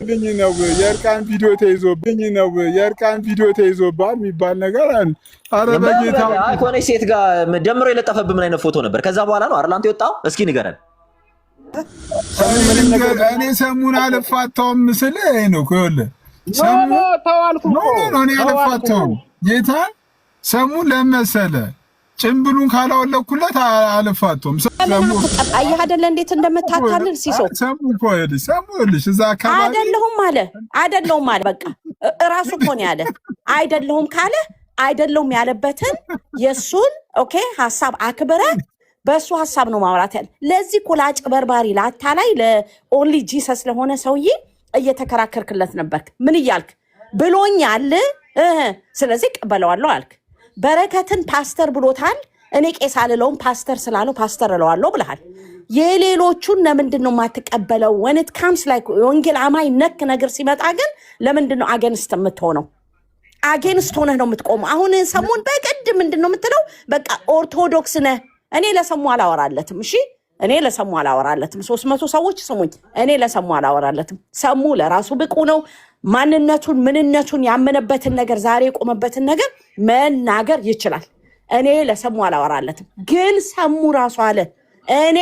ብኝ ነው የእርቃን ቪዲዮ ተይዞብሃል የሚባል ነገር አለ። ኧረ በጌታ ከሆነ ሴት ጋር ደምሮ የለጠፈብህ ምን አይነት ፎቶ ነበር? ከዛ በኋላ ነው አይደል አንተ የወጣው? እስኪ ንገረን። እኔ ሰሙን አልፋታውም ምስልህ ነው ከወለ ሰሙ ተዋልኩ ነው እኔ አልፋታውም ጌታ ሰሙን ለመሰለ ጭምብሉን ካላወለኩለት አልፋቶም። አየህ አይደለ እንዴት እንደምታታልል ሲሶ ሰሙልሽ እዛ አካባቢ አይደለሁም አለ በቃ እራሱ እኮ ነው ያለ። አይደለሁም ካለ አይደለሁም ያለበትን የሱን ኦኬ ሐሳብ አክብረ በሱ ሐሳብ ነው ማውራት ያለ። ለዚህ ኮላጭ በርባሪ ላታላይ ለኦንሊ ጂሰስ ለሆነ ሰውዬ እየተከራከርክለት ነበር። ምን እያልክ ብሎኛል ስለዚህ ቀበለዋለሁ አልክ። በረከትን ፓስተር ብሎታል። እኔ ቄስ አልለውም ፓስተር ስላለው ፓስተር እለዋለሁ ብለሃል። የሌሎቹን ለምንድን ነው የማትቀበለው? when it comes like ወንጌል አማኝ ነክ ነገር ሲመጣ ግን ለምንድን ነው አገንስት የምትሆነው? አገንስት ሆነህ ነው የምትቆመው። አሁን ሰሙን በቅድ ምንድን ነው የምትለው? በቃ ኦርቶዶክስ ነህ። እኔ ለሰሙ አላወራለትም። እሺ እኔ ለሰሙ አላወራለትም። 300 ሰዎች ስሙኝ፣ እኔ ለሰሙ አላወራለትም። ሰሙ ለራሱ ብቁ ነው። ማንነቱን ምንነቱን ያመነበትን ነገር ዛሬ የቆመበትን ነገር መናገር ይችላል። እኔ ለሰሙ አላወራለትም። ግን ሰሙ ራሱ አለ እኔ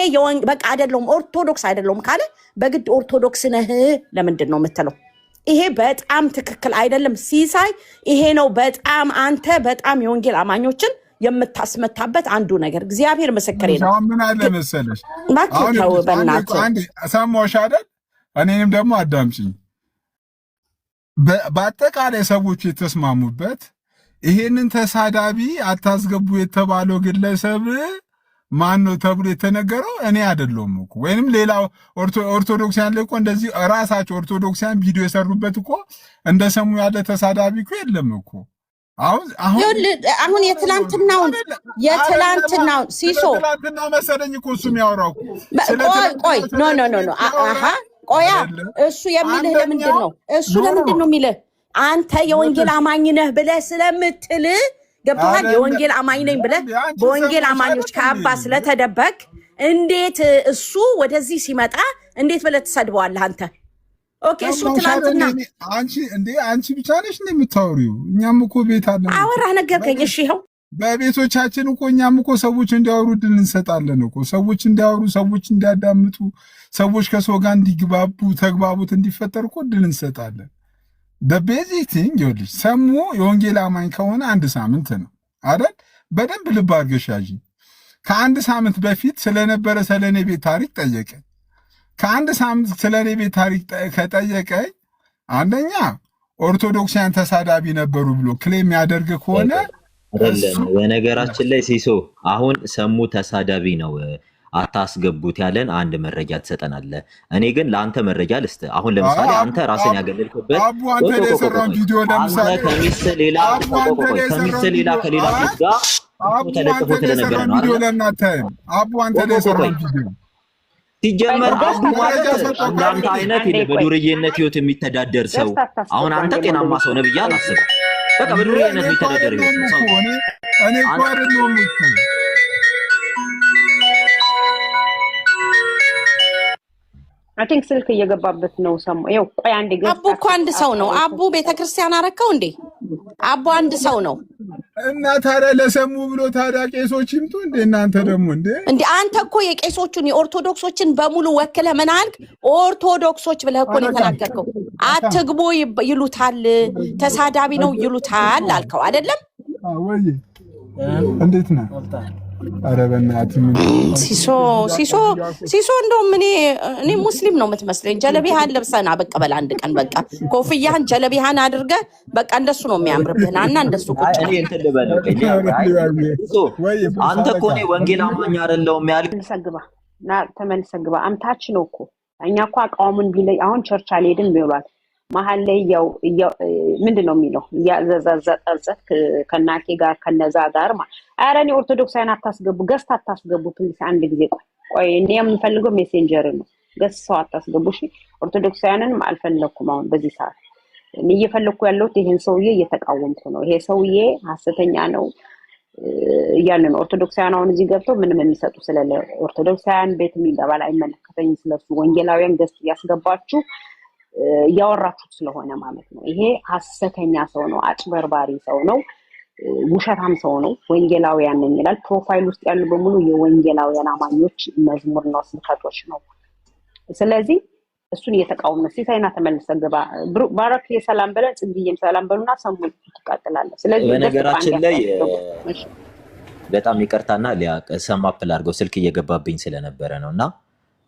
በቃ አይደለሁም ኦርቶዶክስ አይደለሁም ካለ በግድ ኦርቶዶክስ ነህ ለምንድን ነው የምትለው? ይሄ በጣም ትክክል አይደለም ሲሳይ። ይሄ ነው በጣም አንተ በጣም የወንጌል አማኞችን የምታስመታበት አንዱ ነገር። እግዚአብሔር ምስክሬ ነው። ምን አለ መሰለሽ ማከታው በእናትህ ሰማሽ አይደል? እኔንም ደግሞ አዳምጪኝ። በአጠቃላይ ሰዎች የተስማሙበት ይሄንን ተሳዳቢ አታስገቡ የተባለው ግለሰብ ማን ነው ተብሎ የተነገረው እኔ አይደለሁም እኮ ወይንም ሌላ ኦርቶዶክሳን ላይ እኮ እንደዚህ ራሳቸው ኦርቶዶክሳን ቪዲዮ የሰሩበት እኮ እንደሰሙ ያለ ተሳዳቢ እኮ የለም እኮ። አሁን የትላንትናውን ሲሶ ትላንትና መሰለኝ እኮ እሱ የሚያወራው ቆይ ኖ አሃ ቆያ እሱ የሚልህ ለምንድን ነው? እሱ ለምንድን ነው የሚልህ? አንተ የወንጌል አማኝ ነህ ብለህ ስለምትል ገብቶሃል? የወንጌል አማኝ ነኝ ብለህ በወንጌል አማኞች ከአባ ስለተደበቅ እንዴት እሱ ወደዚህ ሲመጣ እንዴት ብለህ ትሰድበዋለህ አንተ? ኦኬ እሱ ትላንትና አንቺ ብቻ ነሽ ነው የምታወሪው። እኛም እኮ ቤት አለ አወራህ ነገርከኝ። እሺ ይኸው በቤቶቻችን እኮ እኛም እኮ ሰዎች እንዲያወሩ ድል እንሰጣለን እኮ። ሰዎች እንዲያወሩ፣ ሰዎች እንዲያዳምጡ፣ ሰዎች ከሰው ጋር እንዲግባቡ፣ ተግባቡት እንዲፈጠር እኮ ድል እንሰጣለን። በቤዚክ ቲንግ ይኸውልሽ ሰሙ የወንጌል አማኝ ከሆነ 1 ሳምንት ነው አይደል? በደንብ ልብ አድርገሽ ያዢ። ከ1 ሳምንት በፊት ስለነበረ ስለኔ ቤት ታሪክ ጠየቀኝ። ከ1 ሳምንት ስለኔ ቤት ታሪክ ከጠየቀኝ አንደኛ ኦርቶዶክሳውያን ተሳዳቢ ነበሩ ብሎ ክሌም ያደርግ ከሆነ በነገራችን ላይ ሲሶ አሁን ሰሙ ተሳዳቢ ነው አታስገቡት ያለን አንድ መረጃ ትሰጠናለህ። እኔ ግን ለአንተ መረጃ ልስጥ። አሁን ለምሳሌ አንተ ራስን ያገለልክበት አንተ ለሰራው ቪዲዮ ለምሳሌ ከሚስት ሌላ ከሌላ ሴት ጋር ተለጥፎ ስለነበረ ነው አይደል? አንተ ለሰራው ቪዲዮ ሲጀመር አቡ ማለት እንዳንተ አይነት በዱርዬነት ህይወት የሚተዳደር ሰው አሁን አንተ ጤናማ ሰው ነህ ብዬ አላስብም። በቃ በዱርዬነት የሚተዳደር ህይወት ሰው እኔ እኮ አይደለሁም እኮ አይ ቲንክ ስልክ እየገባበት ነው። ሰሙ ይኸው ቆይ አንዴ ገጽ አቡ እኮ አንድ ሰው ነው። አቡ ቤተክርስቲያን አረከው እንዴ? አቡ አንድ ሰው ነው እና ታዲያ ለሰሙ ብሎ ታዲያ ቄሶች ይምጡ እንዴ? እናንተ ደግሞ እንዴ አንተ እኮ የቄሶቹን የኦርቶዶክሶችን በሙሉ ወክለህ ምን አልክ? ኦርቶዶክሶች ብለህ እኮ ነው የተናገርከው። አትግቡ ይሉታል፣ ተሳዳቢ ነው ይሉታል አልከው አይደለም ወይ? እንዴት ነው? ኧረ በእናትህ ሲሶ እንደውም እኔ ሙስሊም ነው የምትመስለኝ። ጀለቢሃን ለብሰና በቃ በል አንድ ቀን በቃ ኮፍያህን ጀለቢሃን አድርገህ በቃ እንደሱ ነው የሚያምርብህና እና እንደሱ ቁጭ እኔ እንትን ልበለው አንተ እኮ እኔ ወንጌል አማኝ አይደለሁም ያልክ ተመልሰህ ግባ። አምታች ነው እኮ እኛ እኮ አቋሙን ቢለይ አሁን ቸርች አልሄድም ብሏል። መሀል ላይ ያው ምንድነው የሚለው ያዘዘዘዘት ከናቴ ጋር ከነዛ ጋር ኧረ እኔ ኦርቶዶክሳውያን አታስገቡ፣ ገስት አታስገቡ ፕሊስ። አንድ ጊዜ ቆይ እኔ የምፈልገው ሜሴንጀር ነው፣ ገስት ሰው አታስገቡ እሺ። ኦርቶዶክሳውያንንም አልፈለኩም። አሁን በዚህ ሰዓት እኔ እየፈለኩ ያለሁት ይሄን ሰውዬ እየተቃወምኩ ነው። ይሄ ሰውዬ ሐሰተኛ ነው እያለ ነው። ኦርቶዶክሳውያን አሁን እዚህ ገብተው ምንም የሚሰጡ ስለሌለ ኦርቶዶክሳውያን ቤት የሚገባል አይመለከተኝም ስለሱ። ወንጌላውያን ገስት ያስገባችሁ እያወራችሁት ስለሆነ ማለት ነው። ይሄ ሐሰተኛ ሰው ነው፣ አጭበርባሪ ሰው ነው፣ ውሸታም ሰው ነው። ወንጌላውያን ነኝ ይላል። ፕሮፋይል ውስጥ ያሉ በሙሉ የወንጌላውያን አማኞች መዝሙር ነው፣ ስብከቶች ነው። ስለዚህ እሱን እየተቃወመ ሲሳይና ተመልሰ ግባ። ባረክ የሰላም በለን፣ ጽጌዬም ሰላም በሉና ሰሙ ትቀጥላለህ። ስለዚህ በነገራችን ላይ በጣም ይቅርታና ሰማፕል አድርገው ስልክ እየገባብኝ ስለነበረ ነውና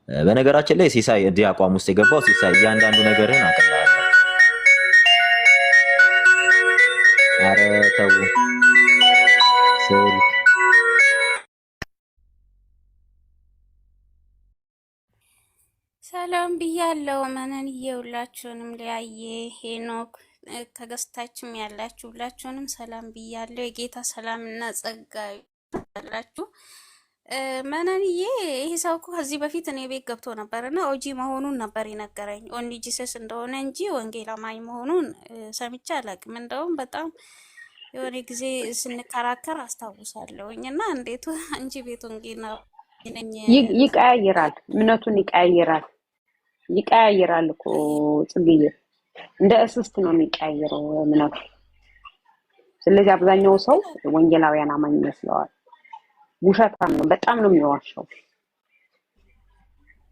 በነገራችን ላይ ሲሳይ እንዲህ አቋም ውስጥ የገባው ሲሳይ እያንዳንዱ ነገርን አቀላለሁ። ኧረ ተው ስልክ ሰላም ብያለሁ። መነን ሁላችሁንም ሊያየ ሄኖክ ከገስታችሁም ያላችሁ ሁላችሁንም ሰላም ብያለሁ። የጌታ ሰላምና ጸጋ ያላችሁ መነንዬ ይሄ ሰው እኮ ከዚህ በፊት እኔ ቤት ገብቶ ነበርና ኦጂ መሆኑን ነበር የነገረኝ። ኦንሊ ጂሰስ እንደሆነ እንጂ ወንጌል አማኝ መሆኑን ሰምቼ አላውቅም። እንደውም በጣም የሆነ ጊዜ ስንከራከር አስታውሳለሁኝ። እና እንዴት አንቺ ቤት ወንጌል ነው ይቀያይራል፣ እምነቱን ይቀያይራል እኮ ጽጌዬ፣ እንደ እስስት ነው የሚቀያይረው እምነቱ። ስለዚህ አብዛኛው ሰው ወንጌላውያን አማኝ ይመስለዋል። ውሸታም ነው፣ በጣም ነው የሚዋሸው።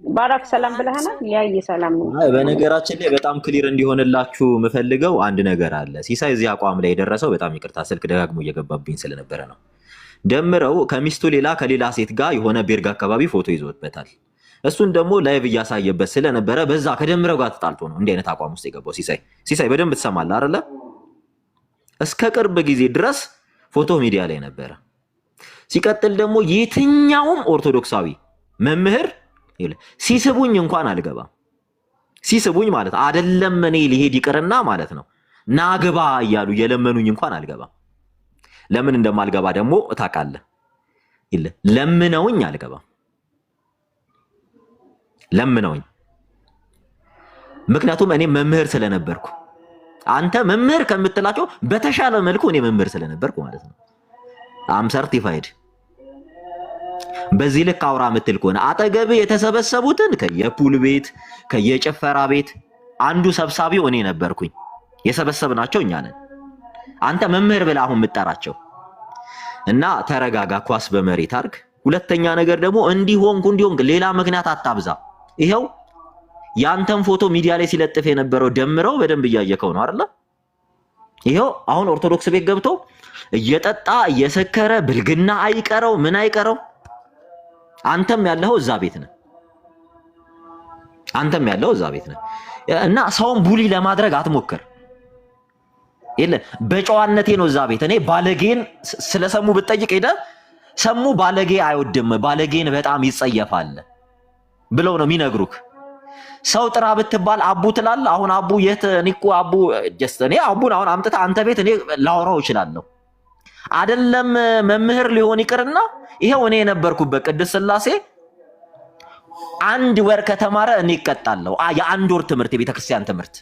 ባራክ ሰላም ብለህና ያየ ሰላም ነው። በነገራችን ላይ በጣም ክሊር እንዲሆንላችሁ የምፈልገው አንድ ነገር አለ። ሲሳይ እዚህ አቋም ላይ የደረሰው በጣም ይቅርታ ስልክ ደጋግሞ እየገባብኝ ስለነበረ ነው። ደምረው ከሚስቱ ሌላ ከሌላ ሴት ጋር የሆነ ቤርጋ አካባቢ ፎቶ ይዞበታል። እሱን ደግሞ ላይቭ እያሳየበት ስለነበረ በዛ ከደምረው ጋር ተጣልቶ ነው እንዲህ አይነት አቋም ውስጥ የገባው። ሲሳይ በደንብ ትሰማለህ አይደለ? እስከ ቅርብ ጊዜ ድረስ ፎቶ ሚዲያ ላይ ነበረ። ሲቀጥል ደግሞ የትኛውም ኦርቶዶክሳዊ መምህር ሲስቡኝ እንኳን አልገባም። ሲስቡኝ ማለት አይደለም እኔ ሊሄድ ይቅርና ማለት ነው ናግባ እያሉ የለመኑኝ እንኳን አልገባም። ለምን እንደማልገባ ደግሞ ታውቃለህ? ለምነውኝ አልገባም። ለምነውኝ፣ ምክንያቱም እኔ መምህር ስለነበርኩ። አንተ መምህር ከምትላቸው በተሻለ መልኩ እኔ መምህር ስለነበርኩ ማለት ነው። አም ሰርቲፋይድ። በዚህ ልክ አውራ ምትል ከሆነ አጠገብ የተሰበሰቡትን ከየፑል ቤት ከየጭፈራ ቤት አንዱ ሰብሳቢው እኔ ነበርኩኝ። የሰበሰብናቸው እኛ ነን። አንተ መምህር ብለህ አሁን የምትጠራቸው እና ተረጋጋ፣ ኳስ በመሬት አርግ። ሁለተኛ ነገር ደግሞ እንዲሆንኩ ሌላ ምክንያት አታብዛ። ይሄው ያንተን ፎቶ ሚዲያ ላይ ሲለጥፍ የነበረው ደምረው በደንብ እያየከው ነው አይደል? ይሄው አሁን ኦርቶዶክስ ቤት ገብቶ እየጠጣ እየሰከረ ብልግና አይቀረው ምን አይቀረው። አንተም ያለው እዛ ቤት ነህ። እና ሰውን ቡሊ ለማድረግ አትሞክር። በጨዋነቴ ነው እዛ ቤት። እኔ ባለጌን ስለሰሙ ብትጠይቅ ሄደህ ሰሙ ባለጌ አይወድም፣ ባለጌን በጣም ይጸየፋል ብለው ነው የሚነግሩክ። ሰው ጥራ ብትባል አቡ ትላለህ። አሁን አቡ የት? እኔ አቡን አሁን አምጥተህ አንተ ቤት እኔ ላወራው እችላለሁ። አይደለም መምህር ሊሆን ይቅርና ይሄው እኔ የነበርኩበት ቅድስት ሥላሴ 1 ወር ከተማረ እኔ እቀጣለሁ። የ1 ወር ትምህርት የቤተክርስቲያን ትምህርት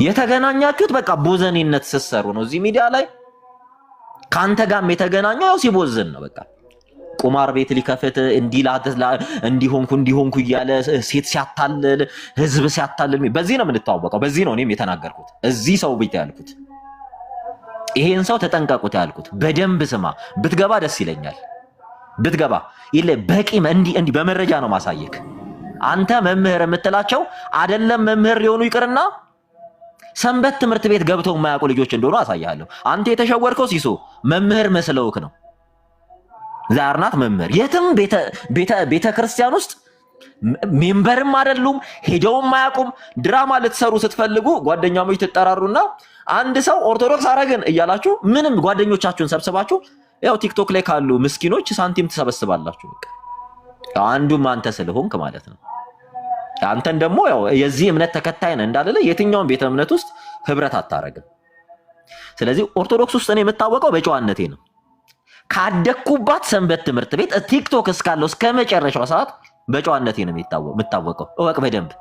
የተገናኛችሁት በቃ ቦዘኔነት ስትሰሩ ነው። እዚህ ሚዲያ ላይ ካንተ ጋርም የተገናኘው ያው ሲቦዝን ነው። በቃ ቁማር ቤት ሊከፍት እንዲሆንኩ እያለ ሴት ሲያታልል ህዝብ ሲያታልል በዚህ ነው የምንተዋወቀው። በዚህ ነው እኔም የተናገርኩት እዚህ ሰው ቤት ያልኩት። ይሄን ሰው ተጠንቀቁት ያልኩት። በደንብ ስማ። ብትገባ ደስ ይለኛል። ብትገባ በቂም እንዲህ በመረጃ ነው ማሳየክ። አንተ መምህር የምትላቸው አይደለም መምህር ሊሆኑ ይቅርና ሰንበት ትምህርት ቤት ገብተው የማያውቁ ልጆች እንደሆኑ አሳያለሁ። አንተ የተሸወርከው ሲሶ መምህር መስለውክ ነው። ዛርናት መምህር የትም ቤተ ክርስቲያን ውስጥ ሜምበርም አይደሉም፣ ሄደውም አያውቁም። ድራማ ልትሰሩ ስትፈልጉ ጓደኛሞች ትጠራሩና አንድ ሰው ኦርቶዶክስ አረግን እያላችሁ ምንም ጓደኞቻችሁን ሰብስባችሁ ያው ቲክቶክ ላይ ካሉ ምስኪኖች ሳንቲም ትሰበስባላችሁ። በቃ አንዱም አንተ ስለሆንክ ማለት ነው። አንተን ደግሞ ያው የዚህ እምነት ተከታይ ነህ እንዳለለ የትኛውም ቤተ እምነት ውስጥ ህብረት አታረግም። ስለዚህ ኦርቶዶክስ ውስጥ እኔ የምታወቀው በጨዋነቴ ነው። ካደኩባት ሰንበት ትምህርት ቤት ቲክቶክ እስካለው እስከ መጨረሻው ሰዓት በጨዋነቴ ነው የምታወቀው። እወቅ በደንብ።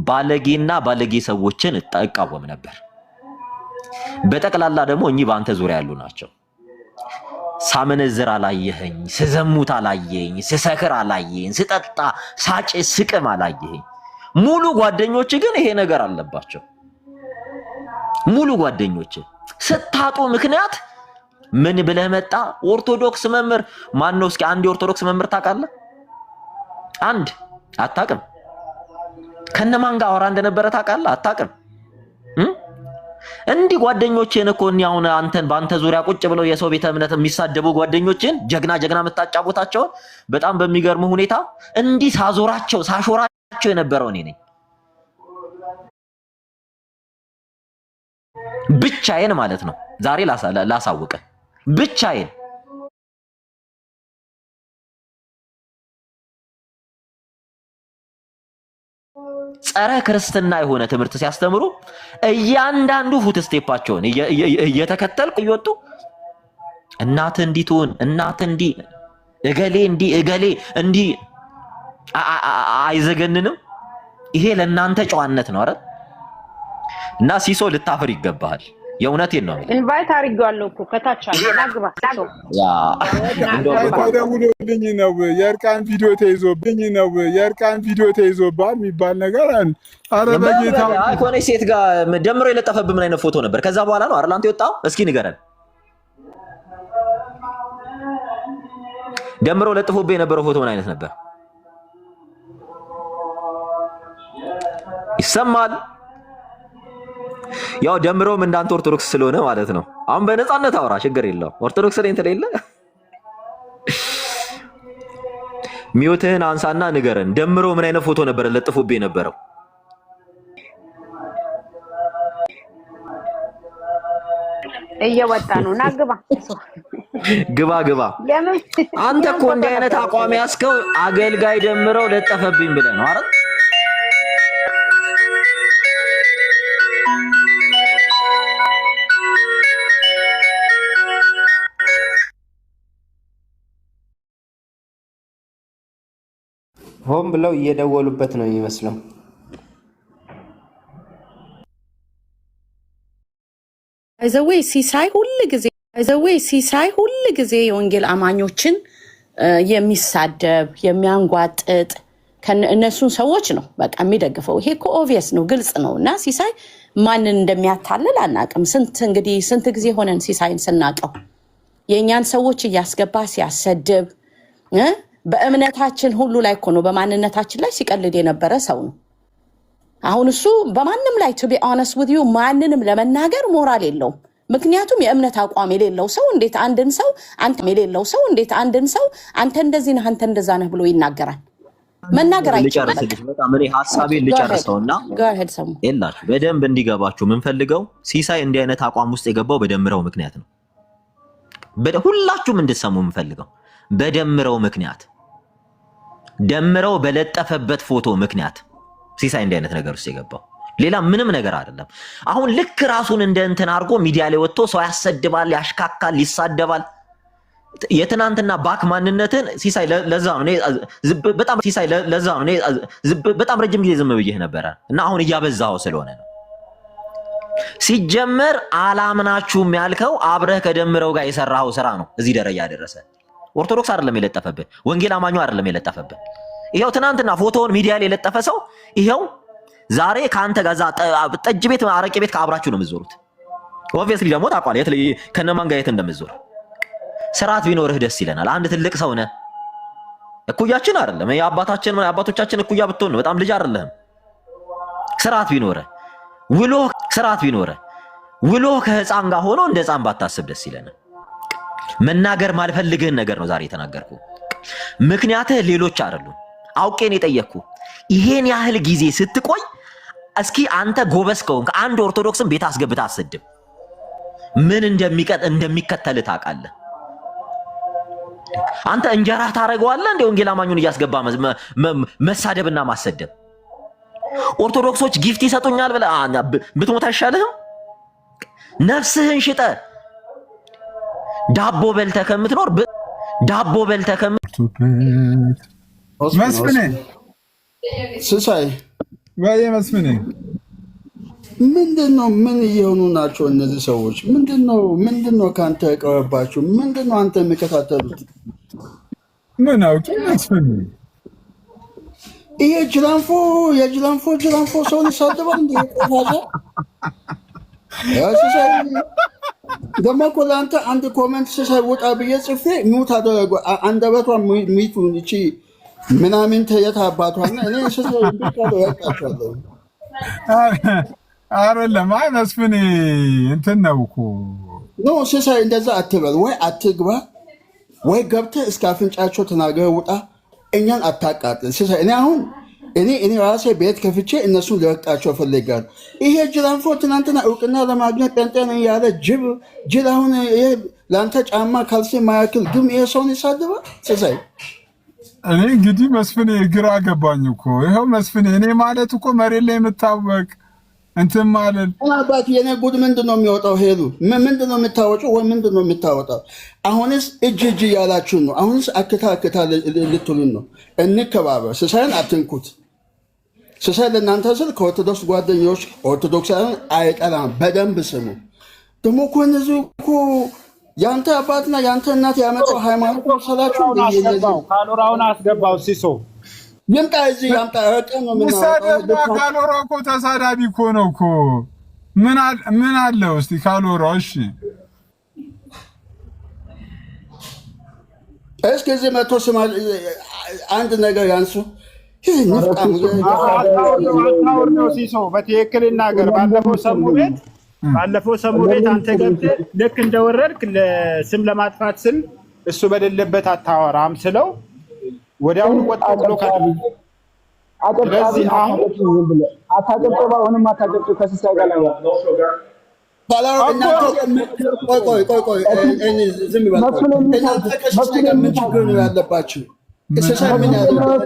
ባለጌና ባለጌ ሰዎችን እቃወም ነበር። በጠቅላላ ደግሞ እኚህ በአንተ ዙሪያ ያሉ ናቸው። ሳመነዝር አላየኸኝ፣ ስዘሙት አላየኝ፣ ስሰክር አላየኝ፣ ስጠጣ ሳጭ ስቅም አላየኸኝ። ሙሉ ጓደኞች ግን ይሄ ነገር አለባቸው። ሙሉ ጓደኞች ስታጡ ምክንያት ምን ብለህ መጣ? ኦርቶዶክስ መምህር ማን ነው? እስኪ አንድ የኦርቶዶክስ መምህር ታውቃለህ? አንድ አታውቅም? ከነማን ጋር አወራ እንደነበረ ታውቃለህ? አታውቅም? እንዲህ ጓደኞቼን እኮ እኔ አሁን አንተን በአንተ ዙሪያ ቁጭ ብለው የሰው ቤተ እምነት የሚሳደቡ ጓደኞችን ጀግና የምታጫወታቸውን በጣም በሚገርም ሁኔታ እንዲህ ሳሾራቸው የነበረው እኔ ነኝ። ብቻዬን ማለት ነው። ዛሬ ላሳውቀ ብቻዬን ጸረ ክርስትና የሆነ ትምህርት ሲያስተምሩ እያንዳንዱ ፉት ስቴፓቸውን እየተከተልኩ እየወጡ እናት እንዲትሆን እናት እንዲ እገሌ እንዲ አይዘገንንም? ይሄ ለእናንተ ጨዋነት ነው አይደል? እና ሲሶ ልታፍር ይገባሃል። የእውነቴን ነው። ኢንቫይት አድርጌዋለሁ እኮ ከታች አለ ናግባ ሲሶ ተደውሎልኝ ነው የእርቃን ቪዲዮ ተይዞብሃል የሚባል ነገር አለ። ኧረ በጌታ ከሆነች ሴት ጋር ደምሮ የለጠፈብህ ምን አይነት ፎቶ ነበር? ከዛ በኋላ ነው አይደል አንተ የወጣው? እስኪ ንገረን። ደምሮ ለጥፎብህ የነበረው ፎቶ ምን አይነት ነበር? ይሰማል? ያው ደምሮም እንዳንተ ኦርቶዶክስ ስለሆነ ማለት ነው። አሁን በነፃነት አውራ፣ ችግር የለውም። ኦርቶዶክስ ላይ እንትን የለ ሚውትህን አንሳና ንገረን። ደምሮ ምን አይነት ፎቶ ነበር ለጥፎብህ የነበረው? እየወጣ ነው። ናግባ ግባ። አንተ እኮ እንዲህ አይነት አቋም ያስከው አገልጋይ ደምረው ለጠፈብኝ ብለህ ነው አይደል? ሆን ብለው እየደወሉበት ነው የሚመስለው። ሲሳይ ሁል ጊዜ የወንጌል አማኞችን የሚሳደብ የሚያንጓጥጥ እነሱን ሰዎች ነው በቃ የሚደግፈው። ይሄ እኮ ኦቪየስ ነው፣ ግልጽ ነው። እና ሲሳይ ማንን እንደሚያታልል አናቅም። ስንት ጊዜ ሆነን ሲሳይን ስናቀው የእኛን ሰዎች እያስገባ ሲያሰድብ በእምነታችን ሁሉ ላይ እኮ ነው፣ በማንነታችን ላይ ሲቀልድ የነበረ ሰው ነው። አሁን እሱ በማንም ላይ ቱ ቢ ኦነስት ዊዝ ዩ ማንንም ለመናገር ሞራል የለውም። ምክንያቱም የእምነት አቋም የሌለው ሰው እንዴት አንድን ሰው አንተ እንደዚህ ነህ አንተ እንደዛ ነህ ብሎ ይናገራል? መናገር አይችልም። በጣም እኔ ሐሳቤን ልጨርሰውና የላችሁ በደንብ እንዲገባችሁ የምንፈልገው ሲሳይ እንዲህ አይነት አቋም ውስጥ የገባው በደምረው ምክንያት ነው። ሁላችሁም እንድትሰሙ የምንፈልገው በደምረው ምክንያት፣ ደምረው በለጠፈበት ፎቶ ምክንያት ሲሳይ እንዲህ አይነት ነገር ውስጥ የገባው ሌላ ምንም ነገር አይደለም። አሁን ልክ ራሱን እንደ እንትን አድርጎ ሚዲያ ላይ ወጥቶ ሰው ያሰድባል፣ ያሽካካል፣ ይሳደባል። የትናንትና ባክ ማንነትን ሲሳይ ለዛ ነው እኔ በጣም ረጅም ጊዜ ዝም ብዬህ ነበረ እና አሁን እያበዛው ስለሆነ ነው። ሲጀመር አላምናችሁም ያልከው አብረህ ከደምረው ጋር የሰራው ስራ ነው እዚህ ደረጃ ያደረሰ። ኦርቶዶክስ አይደለም የለጠፈብህ፣ ወንጌል አማኙ አይደለም የለጠፈብህ። ይሄው ትናንትና ፎቶውን ሚዲያ ላይ የለጠፈ ሰው ይሄው ዛሬ ካንተ ጋር ጠጅ ቤት አረቄ ቤት ከአብራችሁ ነው የምትዞሩት። ኦብቪየስሊ ደግሞ ታውቃለህ ከነማን ጋር የት እንደምትዞር። ስርዓት ቢኖርህ ደስ ይለናል። አንድ ትልቅ ሰው ነህ፣ እኩያችን አይደለም የአባቶቻችን እኩያ ብትሆን ነው፣ በጣም ልጅ አይደለህም። ስርዓት ቢኖርህ ውሎ ከህፃን ጋር ሆኖ እንደ ህፃን ባታስብ ደስ ይለናል። መናገር ማልፈልግህን ነገር ነው ዛሬ የተናገርኩ። ምክንያትህ ሌሎች አይደሉም። አውቄን የጠየቅኩ ይሄን ያህል ጊዜ ስትቆይ እስኪ አንተ ጎበዝ ከሆንክ አንድ ኦርቶዶክስን ቤት አስገብተህ አሰድብ። ምን እንደሚከተል ታውቃለህ። አንተ እንጀራ ታረጋዋለህ እንደ ወንጌል አማኙን እያስገባ መሳደብና ማሰደብ። ኦርቶዶክሶች ጊፍት ይሰጡኛል ብለህ ብትሞት አይሻልህም? ነፍስህን ሽጠ ዳቦ በልተህ ከምትኖር መስፍኔ ሲሳይ ወይ መስፍኔ ምንድነው? ምን እየሆኑ ናቸው እነዚህ ሰዎች? ምንድነው ከአንተ የቀረባቸው? ምንድነው አንተ የሚከታተሉት? ምን አውቂ መስፍኔ ይሄ ጅላንፎ ሰውን ይሳደባል እንዴ? ቆፋዛ ሲሳይ ደግሞ እኮ ለአንተ አንድ ኮመንት ሲሳይ ውጣ ብዬ ጽፌ ሚውት አደረጉ። አንደበቷ ሚቱ እቺ ምናምን ተየት አባቷና እኔ ሲሳይ ቢካለ ያጣቻለሁ። አይደለም አይ መስፍን እንትን ነው እኮ ኖ ሲሳይ እንደዛ አትበል ወይ አትግባ ወይ ገብተህ እስከ አፍንጫቸው ተናገር ውጣ። እኛን አታቃጥል ሲሳይ። እኔ ራሴ ቤት ከፍቼ እነሱን ልረቃቸው ፈልጋል። ይሄ ጅላንፎ ትናንትና እውቅና ለማግኘት ጴንጤን ያለ ጅል አሁን ይሄ ለአንተ ጫማ ካልሲ ማያክል ግን ይሄ ሰውን ይሳደባል ሲሳይ። እኔ እንግዲህ መስፍን ግራ ገባኝ እኮ ይኸው መስፍን እኔ ማለት እኮ መሬት ላይ የምታወቅ እንትን ማለት አባት የኔ ጉድ ምንድነው የሚወጣው? ሄሉ ምንድነው የምታወጪው ወይ ምንድነው የምታወጣው? አሁንስ እጅ እያላችሁ ነው። አሁንስ አክታ ልትሉን ነው። እንከባበር። ሲሳይን አትንኩት። ሲሳይ ለእናንተ ስል ከኦርቶዶክስ ጓደኞች ኦርቶዶክሳውያን አይቀራም። በደንብ ስሙ። ደግሞ እኮ እነዚህ እኮ የአንተ አባትና የአንተ እናት ያመጣው ሃይማኖት መሰላችሁ? ካኖራውን አስገባው ሲሶ ይምጣ እዚህ ያምጣ። ካሎራ እኮ ተሳዳቢ እኮ ነው እኮ ምን አለው እስቲ ካሎራ። እሺ እስኪ እዚህ መቶ ስማ አንድ ነገር ያንሱ። አታውርደው ሲሶ በትክክል ይናገር። ባለፈው ሰሙ ቤት አንተ ገብተህ ልክ እንደወረድክ ለስም ለማጥፋት ስል እሱ በሌለበት አታወራም ስለው ወዲያውኑ ወጣ ብሎ ስለዚህ አሁን አታጨብጭባ ሆንም አታጨብጭ ከሲሳይ ጋር ላይ ባላው እናንተ ቆይ ዝም በል። እናንተ ከሲሳይ ጋር ምን ችግር ነው ያለባችሁ? ሲሳይ ምን ያደርጋል?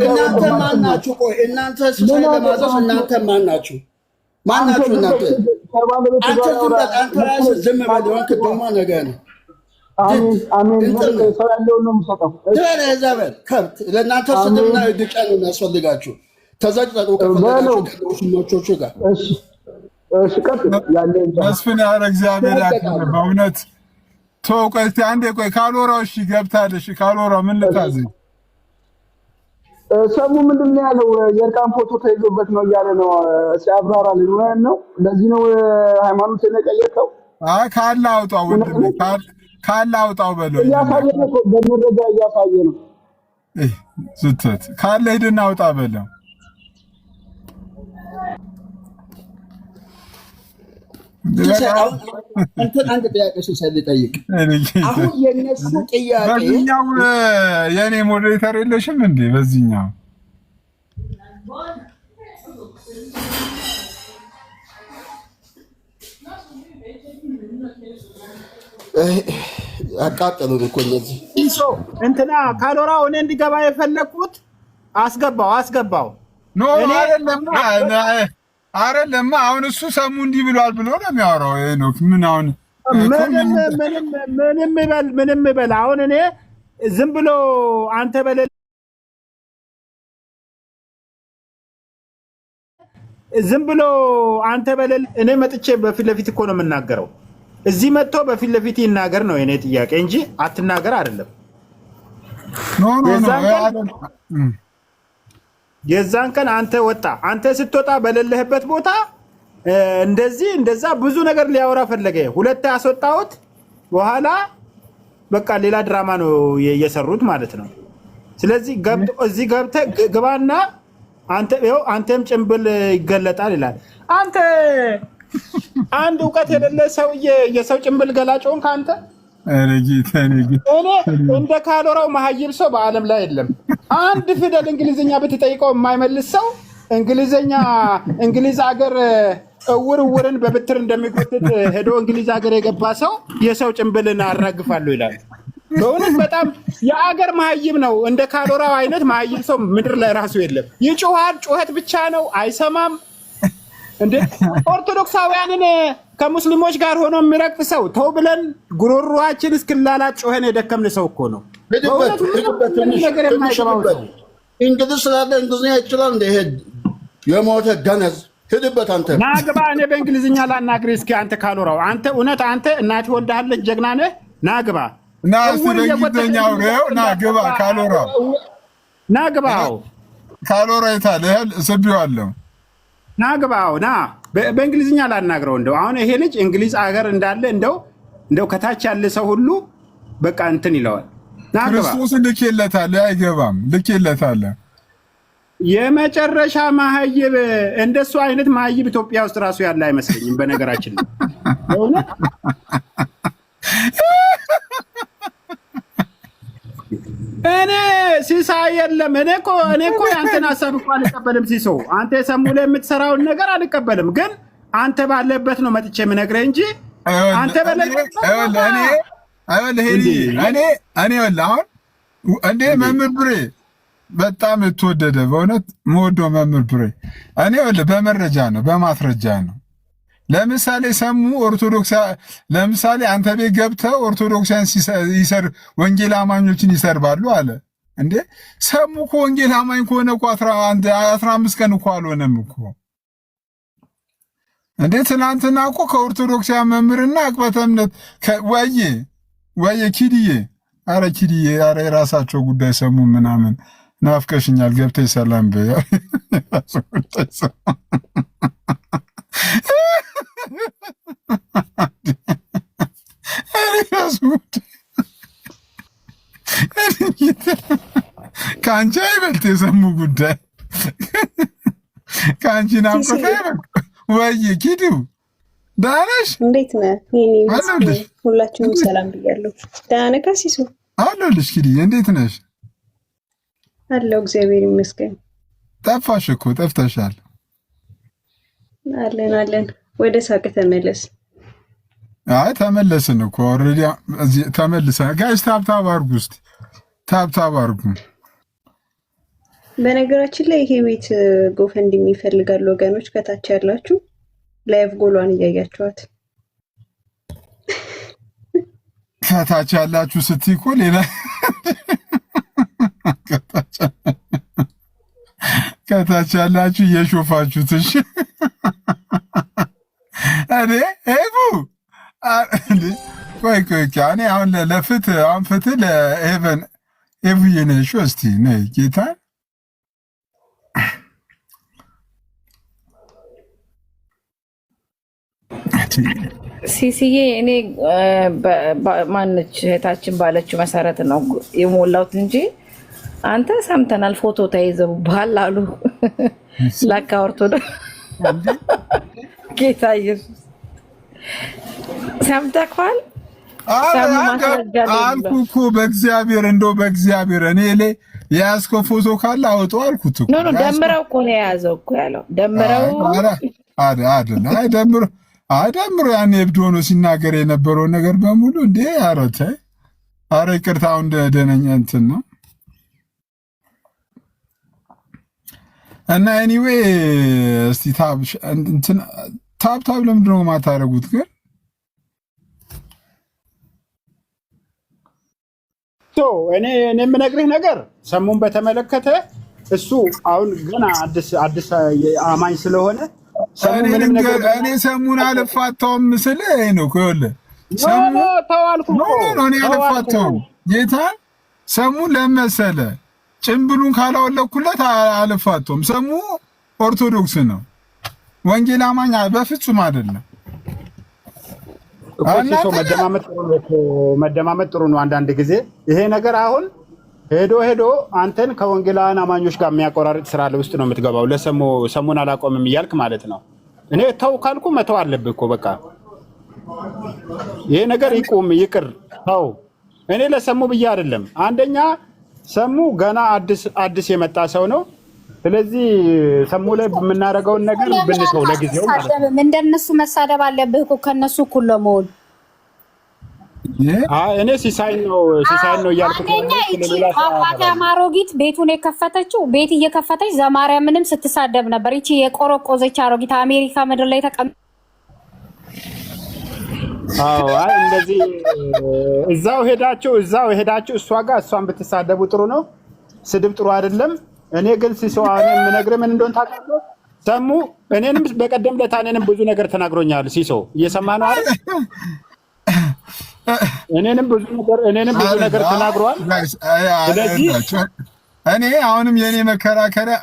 እናንተ ማን ናችሁ? ቆይ እናንተ ሲሳይ ለማዘዝ እናንተ ማን ናችሁ? እናንተ አንተ ራስህ ዝም በል። ወንክ ደማ ነገር ነው። ለእናንተ ስድብና ግጫ ነው የሚያስፈልጋችሁ። ተዘቅዘቁ ከፈለጋችሁ ጋር መስፍን ያለ እግዚአብሔር ያክብር በእውነት ተወው። እስኪ አንዴ ቆይ ካሎራው እሺ ገብታለሽ። ካሎራ ምን ልታዘኝ? ሰሙ ምንድን ነው ያለው? የእርቃን ፎቶ ተይዞበት ነው እያለ ነው። ሲያብራራልን ነው። ለዚህ ነው ሃይማኖት የቀየርከው? አይ ካለ አውጣው ወንድሜ ካለ አውጣው በለው። እያሳየ ነው በመረጃ እያሳየ ነው። ስተት ካለ ሂድና አውጣ በለው። አንተ ጥያቄ ልጠይቅ። አሁን የነሱ ጥያቄ በዚህኛው የኔ ሞዴሬተር የለሽም እንዴ? በዚህኛው አቃጠሉን እኮ እነዚህ እንትና ካሎራው እኔ እንዲገባ የፈለኩት አስገባው ኖ አይደለም። አሁን እሱ ሰሙ እንዲህ ብሏል ብሎ ነው የሚያወራው። ሄኖክ ምን አሁን ምንም ይበል። አሁን እኔ ዝም ብሎ አንተ በለ እኔ መጥቼ በፊት ለፊት እኮ ነው የምናገረው። እዚህ መጥቶ በፊት ለፊት ይናገር ነው የኔ ጥያቄ እንጂ አትናገር አይደለም። የዛን ቀን አንተ ወጣ። አንተ ስትወጣ በሌለህበት ቦታ እንደዛ ብዙ ነገር ሊያወራ ፈለገ። ሁለት ያስወጣሁት በኋላ በቃ ሌላ ድራማ ነው እየሰሩት ማለት ነው። ስለዚህ እዚህ ገብተህ ግባና አንተም ጭንብል ይገለጣል ይላል። አንተ አንድ እውቀት የሌለ ሰውዬ የሰው ጭንብል ገላጮን ከአንተ እኔ እንደ ካሎራው መሀይል ሰው በዓለም ላይ የለም። አንድ ፊደል እንግሊዝኛ ብትጠይቀው የማይመልስ ሰው እንግሊዝ ሀገር እውርን በብትር እንደሚጎትት ሄዶ እንግሊዝ ሀገር የገባ ሰው የሰው ጭንብልን አራግፋለሁ ይላል። በእውነት በጣም የአገር መሀይም ነው። እንደ ካሎራው አይነት መሀይም ሰው ምድር ላይ ራሱ የለም። ይጮሃል፣ ጩኸት ብቻ ነው፣ አይሰማም። እንደ ኦርቶዶክሳውያንን ከሙስሊሞች ጋር ሆኖ የሚረግጥ ሰው ተው ብለን ጉሮሯችን እስክላላት ጮኸን የደከምን ሰው እኮ ነው። እንግዲህ ስላለ እንግሊዝኛ ይችላል እንደ ሄድ የሞተ ገነዝ ሂድበት አንተ ናግባ። እኔ በእንግሊዝኛ ላናግርህ እስኪ አንተ ካሎራው። አንተ እውነት አንተ እናትህ ወልዳለች ጀግና ነህ። ናግባ ና እስቲ በእንግሊዝኛ አውራው ና ግባ ካሎራ ይታል ስቢዋለሁ ና ግባው ና በእንግሊዝኛ ላናግረው እንደው አሁን ይሄ ልጅ እንግሊዝ አገር እንዳለ እንደው ከታች ያለ ሰው ሁሉ በቃ እንትን ይለዋል። ና ግባ ክርስቶስ ልኬለታል አይገባም ልኬለታል። የመጨረሻ ማህይብ እንደሱ አይነት ማህይብ ኢትዮጵያ ውስጥ ራሱ ያለ አይመስለኝም በነገራችን ላይ እኔ ሲሳይ የለም እኔ እኮ ያንተን ሐሳብ እኮ አልቀበልም። ሲሶ አንተ ሰሙ ላይ የምትሰራውን ነገር አልቀበልም፣ ግን አንተ ባለበት ነው መጥቼ የምነግርህ እንጂ አንተ ባለበት እኔ አሁን እንደ መምህር ብሬ በጣም የተወደደ በእውነት የምወደው መምህር ብሬ እኔ በመረጃ ነው በማስረጃ ነው። ለምሳሌ ሰሙ ኦርቶዶክስ ለምሳሌ አንተ ቤት ገብተህ ኦርቶዶክሳን ወንጌል አማኞችን ይሰርባሉ አለ እንዴ። ሰሙ እኮ ወንጌል አማኝ ከሆነ እኮ 15 ቀን እኮ አልሆነም እኮ እንዴ። ትናንትና እኮ ከኦርቶዶክሳን መምህርና አቅበተ እምነት ወየ ኪድዬ አረ የራሳቸው ጉዳይ ሰሙ ምናምን ናፍቀሽኛል ገብተሽ ሰላም በይ ከአንቺ አይበልጥ የሰሙ ጉዳይ ከአንቺ ናፍቆት አይበልጥ። ወይ ኪዱ ደህና ነሽ? እንዴት ነህ? ሁላችሁም ሰላም ብያለሁ። ደህና ነህ ካሲሱ? አለሁልሽ ኪድዬ፣ እንዴት ነሽ? አለሁ እግዚአብሔር ይመስገን። ጠፋሽ እኮ ጠፍተሻል። አለን ወደ ሳቅ ተመለስ። አይ ተመለስን እኮ ኦልሬዲ ተመልሰን። ጋይስ ታብታብ አድርጉ እስቲ ታብታብ አድርጉ። በነገራችን ላይ ይሄ ቤት ጎፈንድ የሚፈልጋሉ ወገኖች ከታች ያላችሁ ላይቭ ጎሏን እያያችኋት ከታች ያላችሁ ስትይ እኮ ሌላ ከታች ያላችሁ እየሾፋችሁት እሺ እኔ ኤቡ ቆይ እኔ አሁን ለፍትህ ለኤቨን ኤቡዬ ነሽ እስቲ ነይ ጌታ ሲሲዬ እኔ ማነች እህታችን ባለችው መሰረት ነው የሞላሁት እንጂ አንተ ሰምተናል። ፎቶ ተይዘው ባል አሉ ለካ ኦርቶዶክስ ጌታ ኢየሱስ ሰምተኳል። አልኩ እኮ በእግዚአብሔር እንደው በእግዚአብሔር እኔ ላይ የያዝከው ፎቶ ካለ አውጣው አልኩት እኮ። ኖ ደምረው እኮ ነው የያዘው እኮ ያለው ደምረው ደምሮ ያኔ እብድ ሆኖ ሲናገር የነበረውን ነገር በሙሉ እንዴ አረ ይቅርታው እንደ ደነኛ እንትን ነው እና ኤኒዌይ እስቲ ታብ ለምንድን ነው የማታደርጉት ግን? እኔ የምነግርህ ነገር ሰሙን በተመለከተ እሱ አሁን ገና አዲስ አማኝ ስለሆነ እኔ ሰሙን አልፋታውም ምስል ነው ይኸውልህ እኔ አልፋታውም ጌታ ሰሙ ለመሰለ ጭምብሉን ካላወለኩለት አልፋታውም። ሰሙ ኦርቶዶክስ ነው ወንጌል አማኝ በፍጹም አይደለም። መደማመጥ ጥሩ ነው አንዳንድ ጊዜ። ይሄ ነገር አሁን ሄዶ አንተን ከወንጌላውያን አማኞች ጋር የሚያቆራርጥ ስራ ውስጥ ነው የምትገባው። ሰሙን አላቆምም እያልክ ማለት ነው። እኔ ተው ካልኩ መተው አለብህ እኮ በቃ ይሄ ነገር ይቁም ይቅር ተው። እኔ ለሰሙ ብዬ አይደለም። አንደኛ ሰሙ ገና አዲስ የመጣ ሰው ነው። ስለዚህ ሰሙ ላይ የምናደርገውን ነገር ብንተው ለጊዜው ማለት ነው። እንደነሱ መሳደብ አለብህ እኮ ከነሱ እኩል ለመሆን። እኔ ሲሳይ ነው እያልኩት ነው። አባቴ አሮጊት ቤቱን የከፈተችው ቤት እየከፈተች ዘማርያምንም ስትሳደብ ነበር። ይቺ የቆረቆዘች አሮጊት አሜሪካ ምድር ላይ እንደዚህ እዛው ሄዳችሁ እሷ ጋር እሷን ብትሳደቡ ጥሩ ነው። ስድብ ጥሩ አይደለም። እኔ ግን ሲሶዋን የምነግርህ ምን እንደሆነ ታውቃለህ? ሰሙ እኔንም በቀደም ለታ እኔንም ብዙ ነገር ተናግሮኛል። ሲሶ እየሰማህ ነው አይደል? እኔንም ብዙ ነገር ተናግሯል። ስለዚህ እኔ አሁንም የኔ መከራከሪያ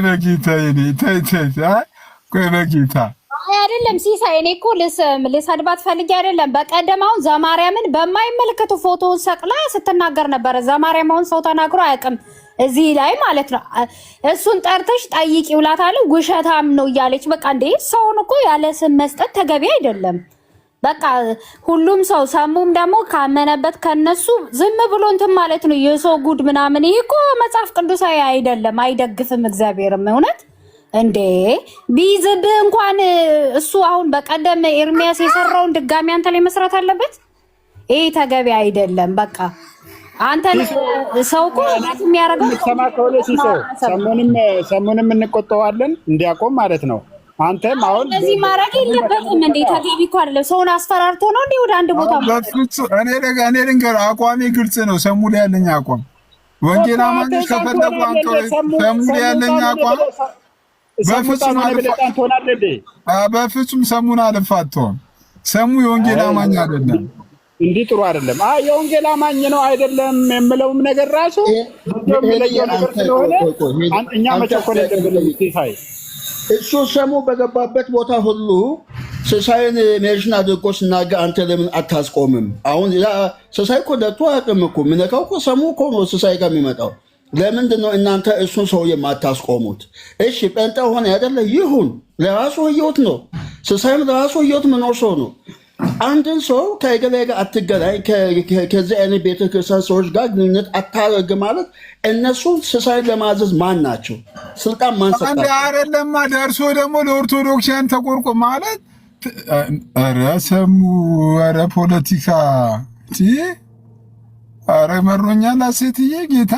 በጌታ በጌታ አይደለም ሲሳይ፣ እኔ እኮ ልሰድባት ፈልጌ አይደለም። በቀደም አሁን ዘማርያምን በማይመለከቱ ፎቶውን ሰቅላ ስትናገር ነበረ። ዘማርያም አሁን ሰው ተናግሮ አያውቅም እዚህ ላይ ማለት ነው። እሱን ጠርተሽ ጠይቂ ውላታለሁ። ውሸታም ነው እያለች በቃ እንዴ! ሰውን እኮ ያለ ስም መስጠት ተገቢ አይደለም። በቃ ሁሉም ሰው ሰሙም ደግሞ ካመነበት ከነሱ ዝም ብሎ እንትን ማለት ነው የሰው ጉድ ምናምን። ይሄ እኮ መጽሐፍ ቅዱሳዊ አይደለም፣ አይደግፍም። እግዚአብሔርም እውነት እንዴ ቢዝብህ እንኳን እሱ አሁን በቀደም ኤርሚያስ የሰራውን ድጋሚ አንተ ላይ መስራት አለበት። ይሄ ተገቢ አይደለም። በቃ አንተ ሰው እኮ የሚያደርገው ሰማ ከሆነ ሰሙንም እንቆጠዋለን እንዲያቆም ማለት ነው። አንተም አሁን እዚህ ማድረግ የለበትም እንዴ! ተገቢ እኮ አይደለም። ሰውን አስፈራርቶ ነው እንዴ ወደ አንድ ቦታ እኔ ልንገርህ፣ አቋሜ ግልጽ ነው። ሰሙ ላይ ያለኝ አቋም ወንጌል አማኞች ከፈለጉ ሰሙ ላይ ያለኝ አቋም በፍጹም ሰሙን አልፋተውም። ሰሙ የወንጌል አማኝ አይደለም። እንዲህ ጥሩ አይደለም። የወንጌል አማኝ ነው አይደለም የምለውም ነገር ራሱ የሚለየው ነገር ስለሆነ እኛ መቸኮል የለብንም። ሲሳይ እሱ ሰሙ በገባበት ቦታ ሁሉ ሲሳይን ሜንሽን አድርጎ ሲናገር አንተ ለምን አታስቆምም? አሁን ሲሳይ እኮ ደቶ አያውቅም እኮ የሚነካው እኮ ሰሙ እኮ ነው ሲሳይ ጋር የሚመጣው። ለምንድን ነው እናንተ እሱን ሰው የማታስቆሙት? እሺ ጴንጤ ሆነ አይደለ? ይሁን፣ ለራሱ ህይወት ነው። ሲሳይም ለራሱ ህይወት መኖር ሰው ነው። አንድን ሰው ከገሌ ጋር አትገናኝ፣ ከዚህ አይነት ቤተክርስቲያን ሰዎች ጋር ግንኙነት አታደርግ ማለት እነሱ ሲሳይን ለማዘዝ ማን ናቸው? ስልጣን ማን ሰጣቸው? አይደለማ ደርሶ ደግሞ ለኦርቶዶክሲያን ተቆርቆ ማለት ኧረ ሰሙ ኧረ ፖለቲካ ኧረ መሮኛል። ሴትዬ ጌታ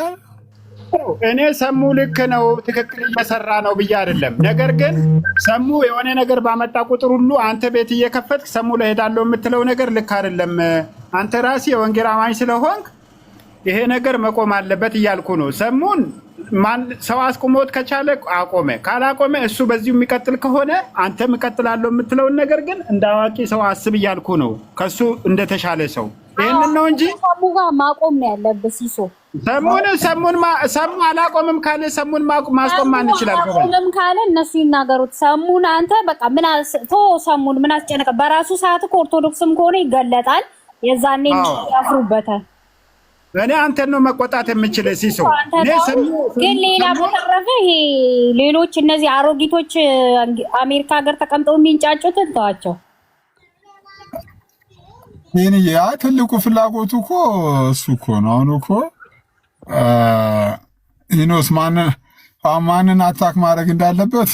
እኔ ሰሙ ልክ ነው ትክክል እየሰራ ነው ብዬ አይደለም። ነገር ግን ሰሙ የሆነ ነገር ባመጣ ቁጥር ሁሉ አንተ ቤት እየከፈትክ ሰሙ ላይ ሄዳለሁ የምትለው ነገር ልክ አይደለም። አንተ ራስህ የወንጌል አማኝ ስለሆንክ ይሄ ነገር መቆም አለበት እያልኩ ነው። ሰሙን ሰው አስቆሞት ከቻለ አቆመ፣ ካላቆመ እሱ በዚሁ የሚቀጥል ከሆነ አንተም እቀጥላለሁ የምትለውን ነገር ግን እንደ አዋቂ ሰው አስብ እያልኩ ነው። ከሱ እንደተሻለ ሰው ይሄንን ነው እንጂ ሰሙ ጋር ማቆም ነው ያለበት። ሲሶ ሰሙ አላቆምም ካለ ሰሙን ማስቆም ማን ይችላል? አላቆምም ካለ እነሱ ይናገሩት። ሰሙን አንተ በቃ ምን ሰሙን ምን አስጨነቀ? በራሱ ሰዓት እኮ ኦርቶዶክስም ከሆነ ይገለጣል። የዛኔ ያፍሩበታል። እኔ አንተን ነው መቆጣት የምችለው ሲሶ። ግን ሌላ በተረፈ ይሄ ሌሎች እነዚህ አሮጊቶች አሜሪካ ሀገር ተቀምጠው የሚንጫጩትን ተዋቸው። ይሄን ያ ትልቁ ፍላጎቱ እኮ እሱ እኮ ነው። አሁን እኮ ኢኖስ ማንን አታክ ማድረግ እንዳለበት